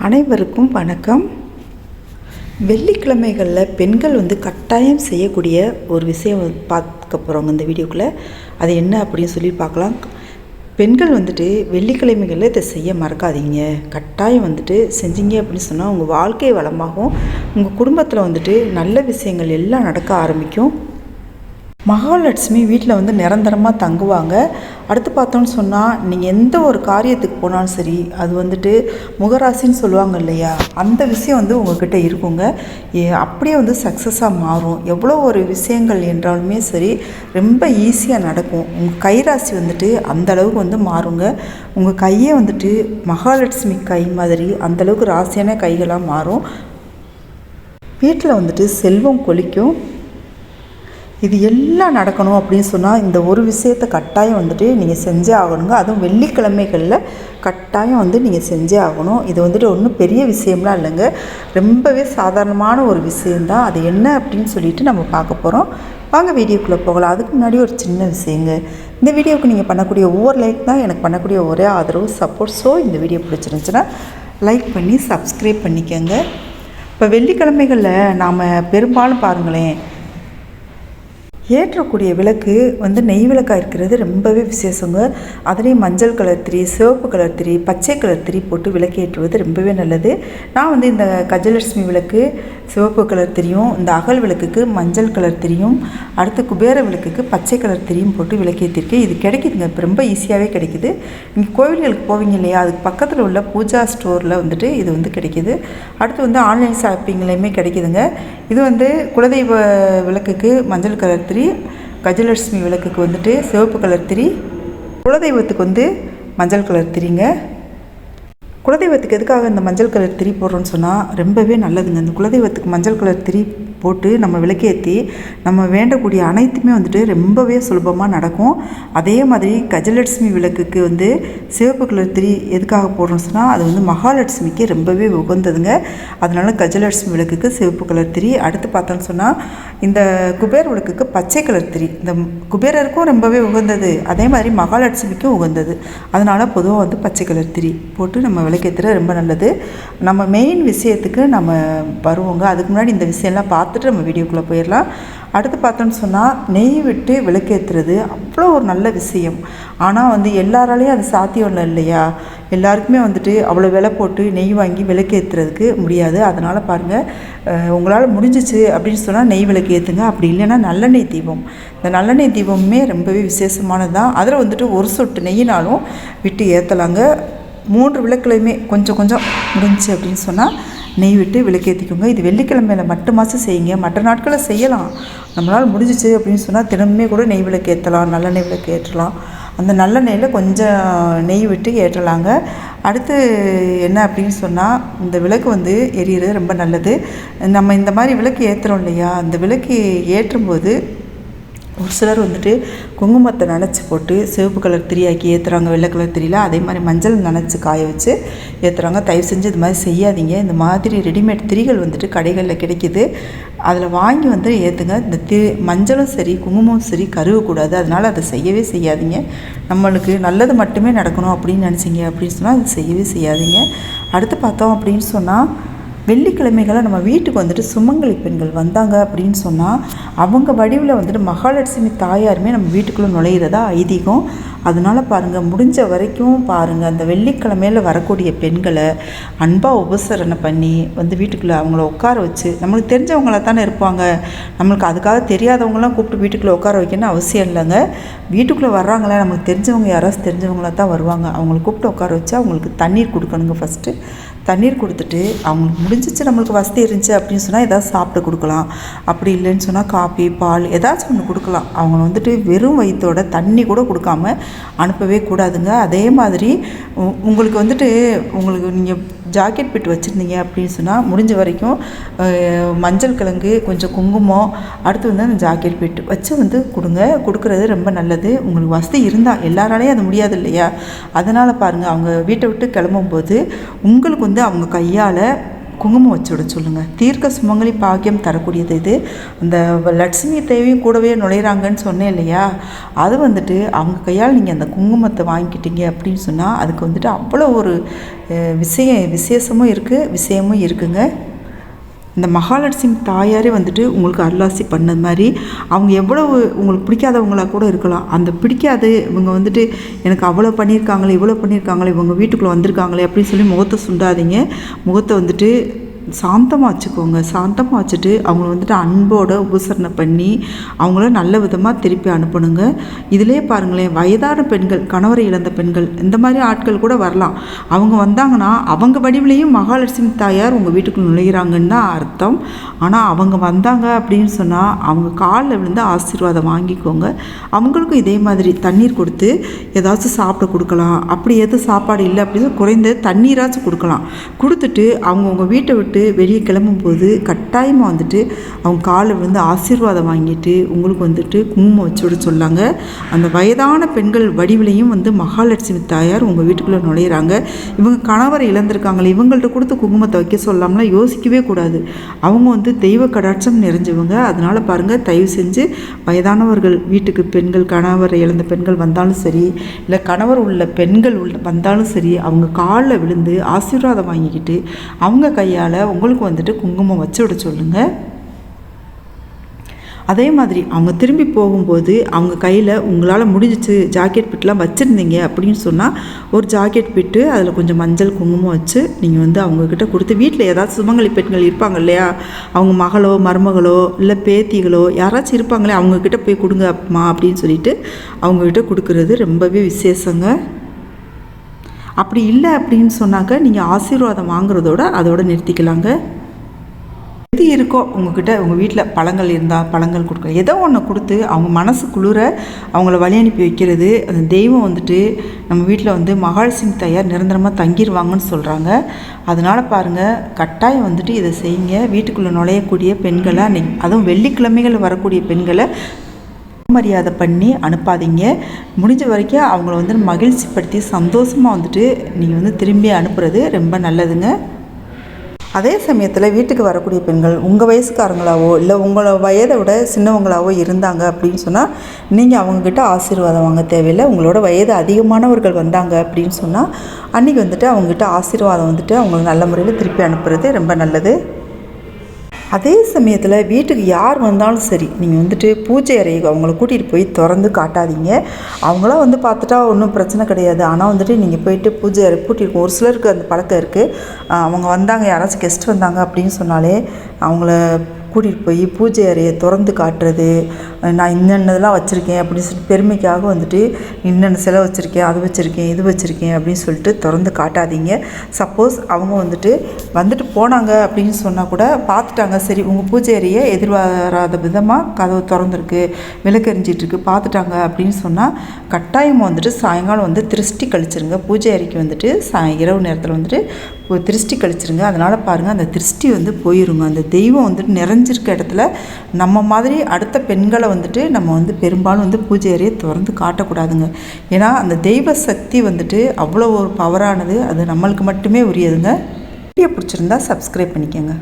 அனைவருக்கும் வணக்கம். வெள்ளிக்கிழமைகளில் பெண்கள் கட்டாயம் செய்யக்கூடிய ஒரு விஷயம் பார்க்க போகிறோங்க இந்த வீடியோக்குள்ளே. அது என்ன அப்படின்னு சொல்லி பார்க்கலாம். பெண்கள் வெள்ளிக்கிழமைகளில் இதை செய்ய மறக்காதீங்க. கட்டாயம் செஞ்சீங்க அப்படின்னு சொன்னால் உங்கள் வாழ்க்கை வளமாகும். உங்கள் குடும்பத்தில் நல்ல விஷயங்கள் எல்லாம் நடக்க ஆரம்பிக்கும். மகாலட்சுமி வீட்டில் நிரந்தரமாக தங்குவாங்க. அடுத்து பார்த்தோன்னு சொன்னால் நீங்கள் எந்த ஒரு காரியத்துக்கு போனாலும் சரி, அது முகராசின்னு சொல்லுவாங்க இல்லையா, அந்த விஷயம் உங்கள்கிட்ட இருக்குங்க. அப்படியே சக்ஸஸாக மாறும். எவ்வளோ ஒரு விஷயங்கள் என்றாலுமே சரி, ரொம்ப ஈஸியாக நடக்கும். உங்கள் கைராசி அந்த அளவுக்கு மாறுங்க. உங்கள் கையே மகாலட்சுமி கை மாதிரி அந்தளவுக்கு ராசியான கைகளாக மாறும். வீட்டில் செல்வம் கொளிக்கும். இது எல்லாம் நடக்கணும் அப்படின்னு சொன்னால் இந்த ஒரு விஷயத்தை கட்டாயம் நீங்கள் செஞ்சே ஆகணுங்க. அதுவும் வெள்ளிக்கிழமைகளில் கட்டாயம் நீங்கள் செஞ்சே ஆகணும். இது ஒன்றும் பெரிய விஷயம்லாம் இல்லைங்க, ரொம்பவே சாதாரணமான ஒரு விஷயந்தான். அது என்ன அப்படின்னு சொல்லிட்டு நம்ம பார்க்க போகிறோம். வாங்க வீடியோக்குள்ளே போகலாம். அதுக்கு முன்னாடி ஒரு சின்ன விஷயங்க. இந்த வீடியோவுக்கு நீங்கள் பண்ணக்கூடிய ஒவ்வொரு லைக் தான் எனக்கு பண்ணக்கூடிய ஒரே ஆதரவு, சப்போர்ட். ஸோ இந்த வீடியோ பிடிச்சிருந்துச்சுன்னா லைக் பண்ணி சப்ஸ்கிரைப் பண்ணிக்கோங்க. இப்போ வெள்ளிக்கிழமைகளில் நாம் பெரும்பாலும் பாருங்களேன், ஏற்றக்கூடிய விளக்கு நெய் விளக்காக இருக்கிறது ரொம்பவே விசேஷங்க. அதுலேயும் மஞ்சள் கலர் திரி, சிவப்பு கலர் திரி, பச்சை கலர் திரி போட்டு விளக்கு ஏற்றுவது ரொம்பவே நல்லது. நான் இந்த கஜலட்சுமி விளக்கு சிவப்பு கலர் திரியும், இந்த அகல் விளக்குக்கு மஞ்சள் கலர் திரியும், அடுத்து குபேர விளக்குக்கு பச்சை கலர் திரியும் போட்டு விளக்கு ஏற்றிருக்கேன். இது கிடைக்குதுங்க, இப்போ ரொம்ப ஈஸியாகவே கிடைக்குது. நீங்கள் கோவில்களுக்கு போவீங்க இல்லையா, அதுக்கு பக்கத்தில் உள்ள பூஜா ஸ்டோரில் இது கிடைக்கிது. அடுத்து ஆன்லைன் ஷாப்பிங்லேயுமே கிடைக்குதுங்க. இது குலதெய்வ விளக்குக்கு மஞ்சள் கலர் திரி, கஜலட்சுமி விளக்குக்கு சிவப்பு கலர் திரி, குலதெய்வத்துக்கு மஞ்சள் கலர் திரிங்க. குலதெய்வத்துக்கு எதுக்காக இந்த மஞ்சள் கலர் திரி போடுறோன்னு சொன்னால் ரொம்பவே நல்லதுங்க. இந்த குலதெய்வத்துக்கு மஞ்சள் கலர் திரி போட்டு நம்ம விளக்கேற்றி நம்ம வேண்டக்கூடிய அனைத்துமே ரொம்பவே சுலபமாக நடக்கும். அதே மாதிரி கஜலட்சுமி விளக்குக்கு சிவப்பு கலர் திரி எதுக்காக போடுறோம்னு சொன்னால் அது மகாலட்சுமிக்கு ரொம்பவே உகந்ததுங்க. அதனால கஜலட்சுமி விளக்குக்கு சிவப்பு கலர் திரி. அடுத்து பார்த்தோன்னு சொன்னால் இந்த குபேர் விளக்குக்கு பச்சை கலர் திரி. இந்த குபேரருக்கும் ரொம்பவே உகந்தது, அதே மாதிரி மகாலட்சுமிக்கும் உகந்தது. அதனால் பொதுவாக பச்சை கலர் திரி போட்டு நம்ம விளக்கேற்றுற ரொம்ப நல்லது. நம்ம மெயின் விஷயத்துக்கு நம்ம வருவோங்க. அதுக்கு முன்னாடி இந்த விஷயம்லாம் பார்த்துட்டு நம்ம வீடியோக்குள்ளே போயிடலாம். அடுத்து பார்த்தோன்னு சொன்னால் நெய் விட்டு விளக்கேற்றுறது அவ்வளோ ஒரு நல்ல விஷயம். ஆனால் எல்லாராலையும் அது சாத்தியம் இல்லை இல்லையா. எல்லாருக்குமே அவ்வளோ விலை போட்டு நெய் வாங்கி விளக்கேற்றுறதுக்கு முடியாது. அதனால் பாருங்கள், உங்களால் முடிஞ்சிச்சு அப்படின்னு சொன்னால் நெய் விளக்கு ஏற்றுங்க. அப்படி இல்லைன்னா நல்லெண்ணெய் தீபம். இந்த நல்லெண்ணெய் தீபமுமே ரொம்பவே விசேஷமானது தான். அதில் ஒரு சொட்டு நெய்யினாலும் விட்டு ஏற்றலாங்க. 3 விளக்குலையுமே கொஞ்சம் கொஞ்சம் முடிஞ்சு அப்படின்னு சொன்னால் நெய் விட்டு விளக்கேற்றிக்கோங்க. இது வெள்ளிக்கிழமையில் மட்டுமாச்சும் செய்யுங்க, மற்ற நாட்களில் செய்யலாம். நம்மளால் முடிஞ்சிச்சு அப்படின்னு சொன்னால் தினமுமே கூட நெய் விளக்கு ஏற்றலாம், நல்லெண்ணெய் விளக்கு ஏற்றலாம். அந்த நல்லெண்ணெயில் கொஞ்சம் நெய் விட்டு ஏற்றலாங்க. அடுத்து என்ன அப்படின்னு சொன்னால், இந்த விளக்கு எரியிறது ரொம்ப நல்லது. நம்ம இந்த மாதிரி விளக்கு ஏற்றுறோம் இல்லையா, அந்த விளக்கு ஏற்றும்போது ஒரு சிலர் குங்குமத்தை நனைச்சி போட்டு சிவப்பு கலர் திரியாக்கி ஏற்றுறாங்க, வெள்ளை கலர் திரியில். அதே மாதிரி மஞ்சள் நனைச்சி காய வச்சு ஏற்றுறாங்க. தயவு செஞ்சு இது மாதிரி செய்யாதீங்க. இந்த மாதிரி ரெடிமேட் திரிகள் கடைகளில் கிடைக்கிது. அதில் வாங்கி ஏற்றுங்க. இந்த மஞ்சளும் சரி குங்குமமும் சரி கருவக்கூடாது. அதனால் அதை செய்யவே செய்யாதீங்க. நம்மளுக்கு நல்லது மட்டுமே நடக்கணும் அப்படின்னு நினச்சிங்க அப்படின்னு சொன்னால் அது செய்யவே செய்யாதீங்க. அடுத்து பார்த்தோம் அப்படின்னு சொன்னால், வெள்ளிக்கிழமைகளை நம்ம வீட்டுக்கு சுமங்கலி பெண்கள் வந்தாங்க அப்படின்னு சொன்னால் அவங்க வடிவில் மகாலட்சுமி தாயாருமே நம்ம வீட்டுக்குள்ளே நுழையிறதா ஐதீகம். அதனால் பாருங்கள், முடிஞ்ச வரைக்கும் பாருங்கள், அந்த வெள்ளிக்கிழமையில் வரக்கூடிய பெண்களை அன்பாக உபசரணை பண்ணி வீட்டுக்குள்ளே அவங்கள உட்கார வச்சு, நம்மளுக்கு தெரிஞ்சவங்களாக தானே இருப்பாங்க, நம்மளுக்கு அதுக்காக தெரியாதவங்களாம் கூப்பிட்டு வீட்டுக்குள்ளே உட்கார வைக்கணும்னு அவசியம் இல்லைங்க. வீட்டுக்குள்ளே வர்றாங்களே, நம்மளுக்கு தெரிஞ்சவங்க யாராவது தெரிஞ்சவங்களாக தான் வருவாங்க. அவங்கள கூப்பிட்டு உட்கார வச்சு அவங்களுக்கு தண்ணீர் கொடுக்கணுங்க. ஃபஸ்ட்டு தண்ணீர் கொடுத்துட்டு அவங்களுக்கு முடிஞ்சிச்சு, நம்மளுக்கு வசதி இருந்துச்சு அப்படின்னு சொன்னால் ஏதாவது சாப்பிட்டு கொடுக்கலாம். அப்படி இல்லைன்னு சொன்னால் காபி பால் ஏதாச்சும் ஒன்று கொடுக்கலாம். அவங்க வெறும் வயிற்றோட தண்ணி கூட கொடுக்காம அனுப்பவே கூடாதுங்க. அதே மாதிரி உங்களுக்கு உங்களுக்கு நீங்கள் ஜாக்கெட் பிட்டு வச்சுருந்தீங்க அப்படின்னு சொன்னால் முடிஞ்ச வரைக்கும் மஞ்சள் கிழங்கு, கொஞ்சம் குங்குமம், அடுத்து அந்த ஜாக்கெட் பிட்டு வச்சு கொடுங்க. கொடுக்குறது ரொம்ப நல்லது. உங்களுக்கு வசதி இருந்தால், எல்லாராலையும் அது முடியாது இல்லையா. அதனால் பாருங்கள், அவங்க வீட்டை விட்டு கிளம்பும்போது உங்களுக்கு அவங்க கையால் குங்குமம் வச்சு விட சொல்லுங்கள். தீர்க்க சுமங்கலி பாக்கியம் தரக்கூடியது இது. அந்த லட்சுமி தேவியும் கூடவே நுழையிறாங்கன்னு சொன்னேன் இல்லையா, அது வந்துட்டு அவங்க கையால் நீங்கள் அந்த குங்குமத்தை வாங்கிக்கிட்டீங்க அப்படின்னு சொன்னால் அதுக்கு வந்துட்டு அவ்வளோ ஒரு விசேஷமும் இருக்குது, விஷயமும் இருக்குங்க. இந்த மகாலட்சுமி தாயாரே வந்துட்டு உங்களுக்கு அருளாசி பண்ணது மாதிரி அவங்க எவ்வளவு உங்களுக்கு பிடிக்காதவங்களாக கூட இருக்கலாம். அந்த பிடிக்காது இவங்க வந்துட்டு எனக்கு அவ்வளோ பண்ணியிருக்காங்களே, இவ்வளோ பண்ணியிருக்காங்களே, இவங்க வீட்டுக்குள்ளே வந்திருக்காங்களே அப்படின்னு சொல்லி முகத்தை சுண்டாதீங்க. முகத்தை வந்துட்டு சாந்தமாக வச்சுக்கோங்க. சாந்தமாக வச்சுட்டு அவங்கள வந்துட்டு அன்போடு உபசரணை பண்ணி அவங்கள நல்ல விதமாக திருப்பி அனுப்பணுங்க. இதிலே பாருங்களேன், வயதான பெண்கள், கணவரை இழந்த பெண்கள், இந்த மாதிரி ஆட்கள் கூட வரலாம். அவங்க வந்தாங்கன்னா அவங்க வடிவிலையும் மகாலட்சுமி தாயார் உங்கள் வீட்டுக்குள்ள நுழைகிறாங்கன்னு தான் அர்த்தம். ஆனால் அவங்க வந்தாங்க அப்படின்னு சொன்னால் அவங்க காலில் விழுந்து ஆசீர்வாதம் வாங்கிக்கோங்க. அவங்களுக்கும் இதே மாதிரி தண்ணீர் கொடுத்து ஏதாச்சும் சாப்பிட கொடுக்கலாம். அப்படி எதுவும் சாப்பாடு இல்லை அப்படின்னு குறைந்த தண்ணீராச்சும் கொடுக்கலாம். கொடுத்துட்டு அவங்க உங்கள் வீட்டை விட்டு வெளியே கிளம்பும்போது கட்டாயமாக வந்துட்டு அவங்க காலில் விழுந்து ஆசீர்வாதம் வாங்கிட்டு உங்களுக்கு வந்துட்டு குங்குமம் வச்சு விட சொல்லாங்க. அந்த வயதான பெண்கள் வடிவிலையும் வந்து மகாலட்சுமி தாயார் உங்கள் வீட்டுக்குள்ளே நுழையிறாங்க. இவங்க கணவரை இழந்திருக்காங்களே, இவங்கள்ட்ட கொடுத்து குங்குமத்தை வைக்க சொல்லாமலாம் யோசிக்கவே கூடாது. அவங்க வந்து தெய்வ கடாட்சம் நிறைஞ்சவங்க. அதனால் பாருங்கள், தயவு செஞ்சு வயதானவர்கள் வீட்டுக்கு பெண்கள், கணவரை இழந்த பெண்கள் வந்தாலும் சரி, இல்லை கணவர் உள்ள பெண்கள் வந்தாலும் சரி, அவங்க காலில் விழுந்து ஆசீர்வாதம் வாங்கிக்கிட்டு அவங்க கையால் உங்களுக்கு வந்துட்டு குங்குமம் வச்சு விட சொல்லுங்கள். அதே மாதிரி அவங்க திரும்பி போகும்போது அவங்க கையில் உங்களால் முடிஞ்சிச்சு ஜாக்கெட் பிட்லாம் வச்சுருந்தீங்க அப்படின்னு சொன்னால் ஒரு ஜாக்கெட் பிட்டு அதில் கொஞ்சம் மஞ்சள் குங்குமம் வச்சு நீங்கள் வந்து அவங்கக்கிட்ட கொடுத்து, வீட்டில் ஏதாவது சுமங்கலி பெண்கள் இருப்பாங்க இல்லையா, அவங்க மகளோ மருமகளோ இல்லை பேத்திகளோ யாராச்சும் இருப்பாங்களே, அவங்கக்கிட்ட போய் கொடுங்க அம்மா அப்படின்னு சொல்லிட்டு அவங்கக்கிட்ட கொடுக்குறது ரொம்பவே விசேஷங்க. அப்படி இல்லை அப்படின்னு சொன்னாக்க நீங்கள் ஆசீர்வாதம் வாங்குறதோட அதோட நிறுத்திக்கலாங்க. எது இருக்கோ உங்ககிட்ட, உங்கள் வீட்டில் பழங்கள் இருந்தால் பழங்கள் கொடுக்க, ஏதோ ஒன்று கொடுத்து அவங்க மனசு குளிர அவங்கள வழி அனுப்பி வைக்கிறது. அந்த தெய்வம் வந்துட்டு நம்ம வீட்டில் வந்து மகாலட்சுமி தாயார் நிரந்தரமாக தங்கிடுவாங்கன்னு சொல்கிறாங்க. அதனால் பாருங்கள், கட்டாயம் வந்துட்டு இதை செய்யுங்க. வீட்டுக்குள்ளே நுழையக்கூடிய பெண்களை, அதுவும் வெள்ளிக்கிழமைகள் வரக்கூடிய பெண்களை மரியாதை பண்ணி அனுப்பாதீங்க. முடிஞ்ச வரைக்கும் அவங்கள வந்து மகிழ்ச்சிப்படுத்தி சந்தோஷமாக வந்துட்டு நீங்கள் வந்து திரும்பி அனுப்புறது ரொம்ப நல்லதுங்க. அதே சமயத்தில் வீட்டுக்கு வரக்கூடிய பெண்கள் உங்கள் வயசுக்காரங்களாவோ இல்லை உங்களை வயதை விட சின்னவங்களாவோ இருந்தாங்க அப்படின்னு சொன்னால் நீங்கள் அவங்கக்கிட்ட ஆசீர்வாதம் வாங்க தேவையில்லை. உங்களோட வயது அதிகமானவர்கள் வந்தாங்க அப்படின்னு சொன்னால் அன்றைக்கி வந்துட்டு அவங்ககிட்ட ஆசீர்வாதம் வந்துட்டு அவங்கள நல்ல முறையில் திருப்பி அனுப்புறது ரொம்ப நல்லது. அதே சமயத்தில் வீட்டுக்கு யார் வந்தாலும் சரி, நீங்கள் வந்துட்டு பூஜை அறையை அவங்கள கூட்டிகிட்டு போய் திறந்து காட்டாதீங்க. அவங்களாம் வந்து பார்த்துட்டா ஒன்றும் பிரச்சனை கிடையாது. ஆனால் வந்துட்டு நீங்கள் போயிட்டு பூஜை அறை பூட்டியிருக்கோம். ஒரு சிலருக்கு அந்த பழக்கம் இருக்குது. அவங்க வந்தாங்க, யாராச்சும் கெஸ்ட் வந்தாங்க அப்படின்னு சொன்னாலே அவங்கள கூட்டிகிட்டு போய் பூஜை அறையை திறந்து காட்டுறது, நான் இன்னென்னதெல்லாம் வச்சுருக்கேன் அப்படின்னு சொல்லிட்டு பெருமைக்காக வந்துட்டு இன்னென்ன செலவு வச்சுருக்கேன், அது வச்சுருக்கேன், இது வச்சுருக்கேன் அப்படின்னு சொல்லிட்டு திறந்து காட்டாதீங்க. சப்போஸ் அவங்க வந்துட்டு போனாங்க அப்படின்னு சொன்னால் கூட பார்த்துட்டாங்க, சரி உங்கள் பூஜை அறையை எதிர்பாராத விதமாக கதவு திறந்துருக்கு, விளக்கெரிஞ்சிட்ருக்கு பார்த்துட்டாங்க அப்படின்னு சொன்னால் கட்டாயமாக வந்துட்டு சாயங்காலம் வந்து திருஷ்டி கழிச்சிருங்க. பூஜை அறைக்கு வந்துட்டு இரவு நேரத்தில் வந்துட்டு திருஷ்டி கழிச்சிருங்க. அதனால் பாருங்கள், அந்த திருஷ்டி வந்து போயிருங்க. அந்த தெய்வம் வந்துட்டு நிறைஞ்சிருக்க இடத்துல நம்ம மாதிரி அடுத்த பெண்களை வந்துட்டு நம்ம வந்து பெரும்பாலும் வந்து பூஜை அறையை திறந்து காட்டக்கூடாதுங்க. ஏன்னா அந்த தெய்வ சக்தி வந்துட்டு அவ்வளோ ஒரு பவரானது. அது நம்மளுக்கு மட்டுமே உரியதுங்க. வீடியோ பிடிச்சிருந்தா சப்ஸ்கிரைப் பண்ணிக்கோங்க.